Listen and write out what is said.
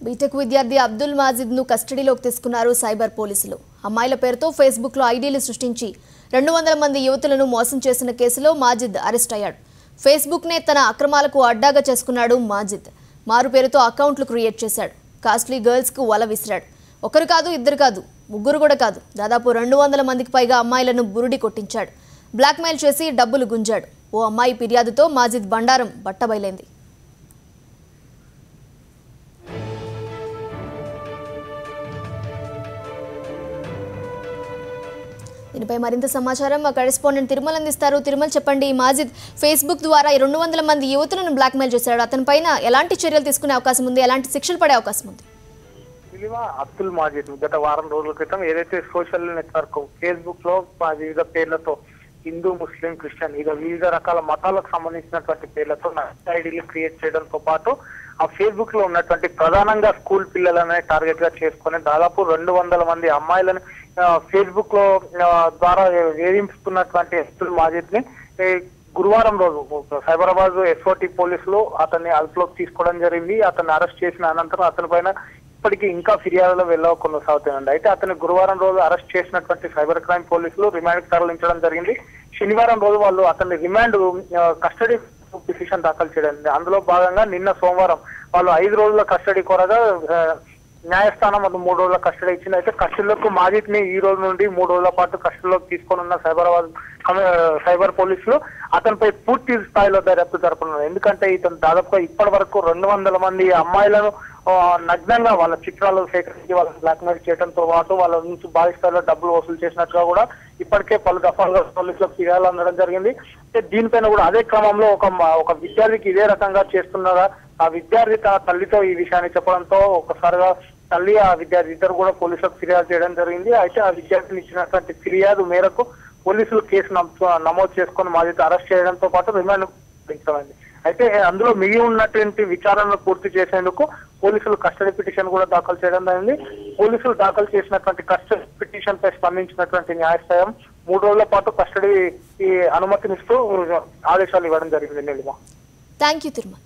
BTech విద్యార్థి అబ్దుల్ మాజిద్ ను కస్టడీలోకి తీసుకున్నారు సైబర్ పోలీసులు. అమ్మాయిల పేరుతో ఫేస్బుక్ లో ఐడీలు సృష్టించి 200 మంది యువతులను మోసం చేసిన కేసులో మాజిద్ అరెస్ట్ అయ్యాడు. ఫేస్బుక్ నే తన అక్రమాలకు అడ్డాగా చేసుకున్నాడు మాజిద్. మారు పేరుతో అకౌంట్లు క్రియేట్ చేశాడు. కాస్ట్లీ గర్ల్స్ కు వల విసిరాడు. ఒకరు కాదు, ఇద్దరు కాదు, ముగ్గురు కూడా కాదు, దాదాపు 200 మందికి పైగా అమ్మాయిలను బురుడి కొట్టించాడు. బ్లాక్మెయిల్ చేసి డబ్బులు గుంజాడు. ఓ అమ్మాయి ఫిర్యాదుతో మాజిద్ బండారం బట్టబయలైంది. దీనిపై మరింత సమాచారం మా కరెస్పాండెంట్ తిరుమల అందిస్తారు. తిరుమల, చెప్పండి. మాజిద్ ఫేస్బుక్ ద్వారా 200 మంది యువతులను బ్లాక్మెయిల్ చేశాడు. అతని పైన ఎలాంటి చర్యలు తీసుకునే అవకాశం ఉంది? ఎలాంటి శిక్షలు పడే అవకాశం ఉంది? అబ్దుల్ మాజిద్ గత వారం రోజుల క్రితం ఏదైతే సోషల్ నెట్వర్క్ ఫేస్బుక్ లో వివిధ పేర్లతో హిందూ, ముస్లిం, క్రిస్టియన్ ఇలా వివిధ రకాల మతాలకు సంబంధించినటువంటి పేర్లతో ఐడీలు క్రియేట్ చేయడంతో పాటు ఆ ఫేస్బుక్ లో ఉన్నటువంటి ప్రధానంగా స్కూల్ పిల్లలనే టార్గెట్ గా చేసుకుని దాదాపు 200 మంది అమ్మాయిలను ఫేస్బుక్ లో ద్వారా వేధించుతున్నటువంటి అబ్దుల్ మాజిద్ ని గురువారం రోజు సైబరాబాద్ ఎస్ఓటి పోలీసులు అతన్ని అదుపులోకి తీసుకోవడం జరిగింది. అతన్ని అరెస్ట్ చేసిన అనంతరం అతని పైన ఇప్పటికీ ఇంకా ఫిర్యాదులు కొనసాగుతాయండి. అయితే అతన్ని గురువారం రోజు అరెస్ట్ చేసినటువంటి సైబర్ క్రైమ్ పోలీసులు రిమాండ్ తరలించడం జరిగింది. శనివారం రోజు వాళ్ళు అతన్ని రిమాండ్ కస్టడీ పిటిషన్ దాఖలు చేయడం. అందులో భాగంగా నిన్న సోమవారం వాళ్ళు 5 రోజుల కస్టడీ కోరగా న్యాయస్థానం అది 3 రోజుల కస్టడీ ఇచ్చింది. అయితే కస్టడీలోకి మాజిద్ ని ఈ రోజు నుండి 3 రోజుల పాటు కస్టడీలోకి తీసుకొని ఉన్న సైబర్ పోలీసులు అతనిపై పూర్తి స్థాయిలో దర్యాప్తు జరుపుతున్నారు. ఎందుకంటే ఇతను దాదాపుగా ఇప్పటి వరకు 200 మంది అమ్మాయిలను నగ్నంగా వాళ్ళ చిత్రాలు సేకరించి వాళ్ళని బ్లాక్మెయిల్ చేయడంతో పాటు వాళ్ళ నుంచి భారీ స్థాయిలో డబ్బులు వసూలు చేసినట్టుగా కూడా ఇప్పటికే పలు దఫాలుగా పోలీసులకు ఫిర్యాదు అందడం జరిగింది. దీనిపైన కూడా అదే క్రమంలో ఒక విద్యార్థికి ఇదే రకంగా చేస్తున్నారా, ఆ విద్యార్థి తన తల్లితో ఈ విషయాన్ని చెప్పడంతో ఒకసారిగా తల్లి ఆ విద్యార్థి ఇద్దరు కూడా పోలీసులకు ఫిర్యాదు చేయడం జరిగింది. అయితే ఆ విద్యార్థిని ఇచ్చినటువంటి ఫిర్యాదు మేరకు పోలీసులు కేసు నమోదు చేసుకుని మాజిద్ అరెస్ట్ చేయడంతో పాటు రిమాండ్ పెంచమైంది. అయితే అందులో మిగిలి ఉన్నటువంటి విచారణను పూర్తి చేసేందుకు పోలీసులు కస్టడీ పిటిషన్ కూడా దాఖలు చేయడం జరిగింది. పోలీసులు దాఖలు చేసినటువంటి కస్టడీ పిటిషన్ పై స్పందించినటువంటి న్యాయస్థానం 3 రోజుల పాటు కస్టడీ అనుమతినిస్తూ ఆదేశాలు ఇవ్వడం జరిగింది. Thank you Tirumala.